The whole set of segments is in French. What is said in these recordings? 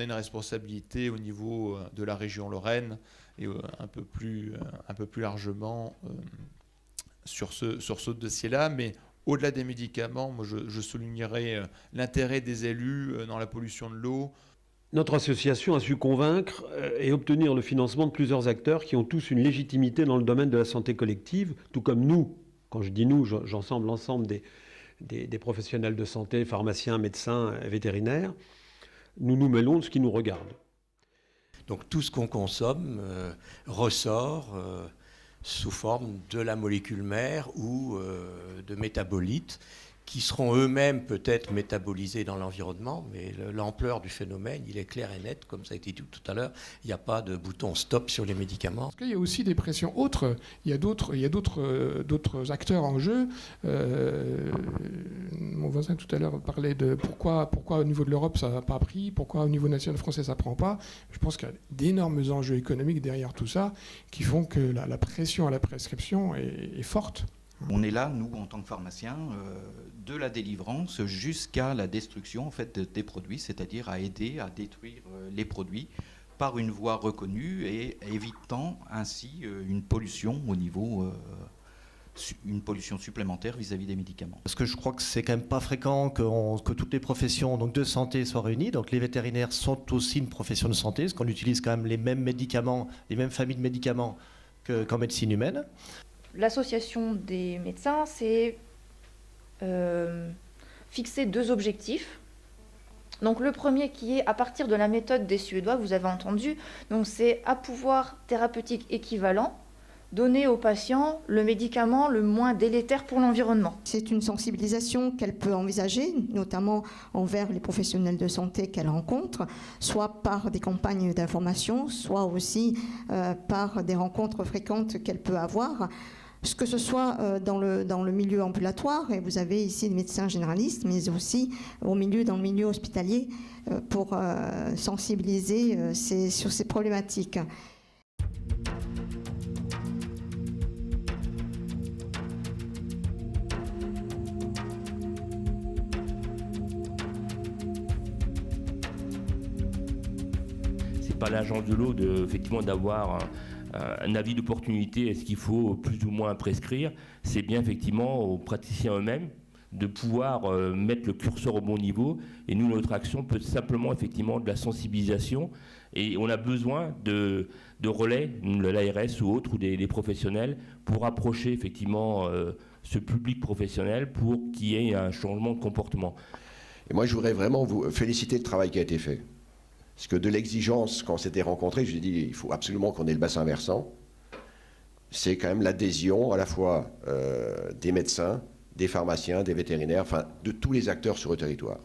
a une responsabilité au niveau de la région Lorraine et un peu plus largement sur ce dossier-là. Mais au-delà des médicaments, moi je soulignerais l'intérêt des élus dans la pollution de l'eau. Notre association a su convaincre et obtenir le financement de plusieurs acteurs qui ont tous une légitimité dans le domaine de la santé collective, tout comme nous. Quand je dis nous, j'ensemble l'ensemble des professionnels de santé, pharmaciens, médecins, vétérinaires. Nous nous mêlons de ce qui nous regarde. Donc tout ce qu'on consomme ressort sous forme de la molécule mère ou de métabolites qui seront eux-mêmes peut-être métabolisés dans l'environnement, mais l'ampleur du phénomène, il est clair et net, comme ça a été dit tout à l'heure, il n'y a pas de bouton stop sur les médicaments. Parce qu'il y a aussi des pressions autres, il y a d'autres acteurs en jeu. Mon voisin tout à l'heure parlait de pourquoi au niveau de l'Europe ça n'a pas pris, pourquoi au niveau national français ça ne prend pas. Je pense qu'il y a d'énormes enjeux économiques derrière tout ça qui font que la pression à la prescription est forte. On est là, nous, en tant que pharmaciens, de la délivrance jusqu'à la destruction en fait, des produits, c'est-à-dire à aider à détruire les produits par une voie reconnue et évitant ainsi une pollution au niveau, une pollution supplémentaire vis-à-vis des médicaments. Parce que je crois que c'est quand même pas fréquent que toutes les professions donc, de santé soient réunies. Donc les vétérinaires sont aussi une profession de santé, parce qu'on utilise quand même les mêmes médicaments, les mêmes familles de médicaments qu'en médecine humaine. L'association des médecins s'est fixé 2 objectifs. Donc le premier qui est à partir de la méthode des Suédois, vous avez entendu, donc c'est à pouvoir thérapeutique équivalent, donner aux patients le médicament le moins délétère pour l'environnement. C'est une sensibilisation qu'elle peut envisager, notamment envers les professionnels de santé qu'elle rencontre, soit par des campagnes d'information, soit aussi par des rencontres fréquentes qu'elle peut avoir. Que ce soit dans le milieu ambulatoire, et vous avez ici des médecins généralistes, mais aussi dans le milieu hospitalier, pour sensibiliser sur ces problématiques. C'est pas l'agence de l'eau effectivement d'avoir un avis d'opportunité, est-ce qu'il faut plus ou moins prescrire, c'est bien effectivement aux praticiens eux-mêmes de pouvoir mettre le curseur au bon niveau. Et nous, notre action peut être simplement effectivement de la sensibilisation. Et on a besoin de relais, l'ARS ou autres, ou des professionnels, pour approcher effectivement ce public professionnel pour qu'il y ait un changement de comportement. Et moi, je voudrais vraiment vous féliciter le travail qui a été fait. Parce que de l'exigence, quand on s'était rencontrés, je lui ai dit il faut absolument qu'on ait le bassin versant. C'est quand même l'adhésion à la fois des médecins, des pharmaciens, des vétérinaires, enfin de tous les acteurs sur le territoire.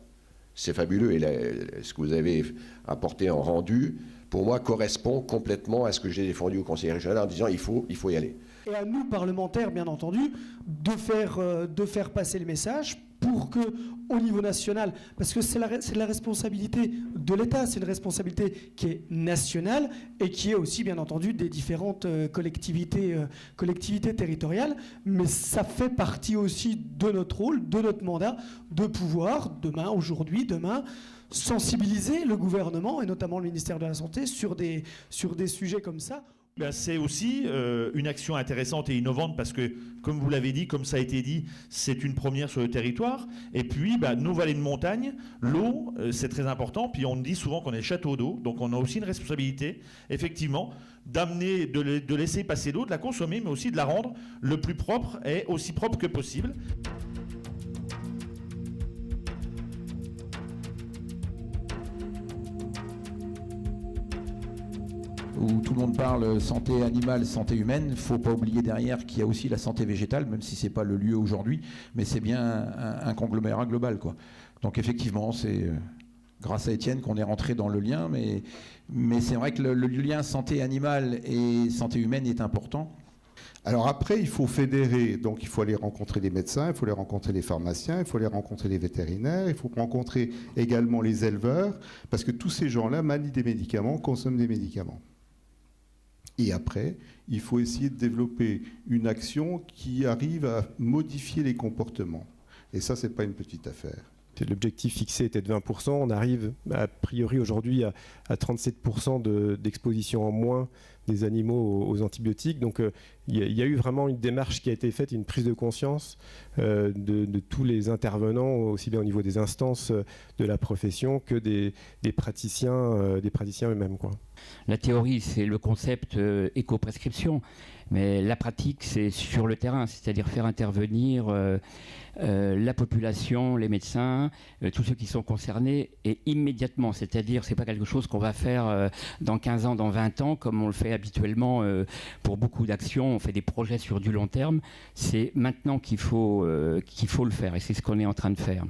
C'est fabuleux et ce que vous avez apporté en rendu, pour moi, correspond complètement à ce que j'ai défendu au Conseil régional en disant il faut y aller. Et à nous, parlementaires, bien entendu, de faire passer le message pour que, au niveau national, parce que c'est la responsabilité de l'État, c'est une responsabilité qui est nationale et qui est aussi, bien entendu, des différentes collectivités territoriales, mais ça fait partie aussi de notre rôle, de notre mandat, de pouvoir, demain, sensibiliser le gouvernement et notamment le ministère de la Santé sur des sujets comme ça. C'est aussi une action intéressante et innovante parce que, comme vous l'avez dit, comme ça a été dit, c'est une première sur le territoire. Et puis, nos vallées de montagne, l'eau, c'est très important. Puis on dit souvent qu'on est le château d'eau, donc on a aussi une responsabilité, effectivement, d'amener, de laisser passer l'eau, de la consommer, mais aussi de la rendre le plus propre et aussi propre que possible. Où tout le monde parle santé animale, santé humaine, il ne faut pas oublier derrière qu'il y a aussi la santé végétale, même si ce n'est pas le lieu aujourd'hui, mais c'est bien un conglomérat global, quoi. Donc effectivement, c'est grâce à Étienne qu'on est rentré dans le lien, mais c'est vrai que le lien santé animale et santé humaine est important. Alors après, il faut fédérer, donc il faut aller rencontrer les médecins, il faut aller rencontrer les pharmaciens, il faut aller rencontrer les vétérinaires, il faut rencontrer également les éleveurs, parce que tous ces gens-là manient des médicaments, consomment des médicaments. Et après, il faut essayer de développer une action qui arrive à modifier les comportements. Et ça, ce n'est pas une petite affaire. L'objectif fixé était de 20%. On arrive a priori aujourd'hui à 37% d'exposition en moins des animaux aux antibiotiques. Donc il y a eu vraiment une démarche qui a été faite, une prise de conscience de tous les intervenants, aussi bien au niveau des instances de la profession que des praticiens eux-mêmes, quoi. La théorie, c'est le concept éco-prescription, mais la pratique, c'est sur le terrain, c'est-à-dire faire intervenir la population, les médecins, tous ceux qui sont concernés, et immédiatement, c'est-à-dire c'est pas quelque chose qu'on va faire dans 15 ans, dans 20 ans, comme on le fait habituellement pour beaucoup d'actions, on fait des projets sur du long terme, c'est maintenant qu'il faut le faire, et c'est ce qu'on est en train de faire.